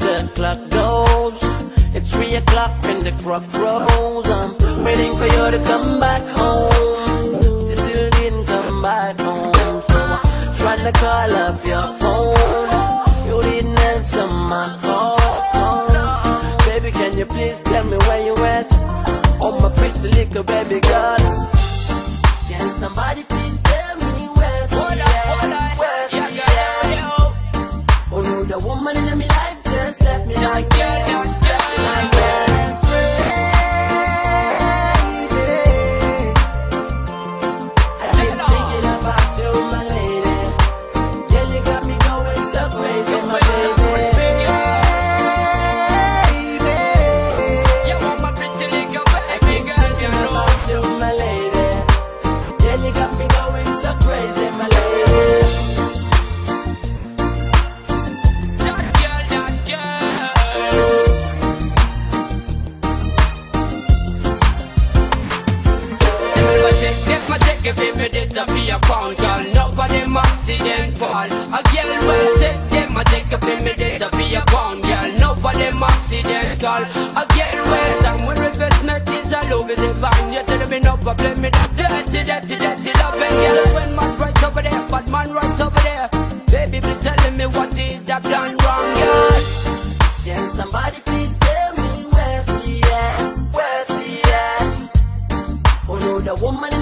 The clock goes, it's 3 o'clock and the clock grows. I'm waiting for you to come back home. You still didn't come back home, so I'm trying to call up your phone. You didn't answer my calls. Baby, can you please tell me where you at? Oh, my pretty little baby girl. Can somebody please tell me where's she at? Where's she at? Oh no, the woman in my life just left me like that. My mind's crazy. I've been thinking about you, my lady. Yeah, you got me going so crazy, my baby. You want my pretty little baby girl, you know. About you, my lady. Yeah, you got me going so crazy, my lady. If me did a be a pound, girl, nobody accidental. A girl will take them, I take if me did a be a pound, girl, nobody accidental. A girl will time when investment is a love is a van. You tell me no problem, me dirty love. And girl, when man right over there, but man right over there. Baby, please telling me what did I done wrong, girl. Can somebody please tell me where's she at? Where's she at? Oh no, the woman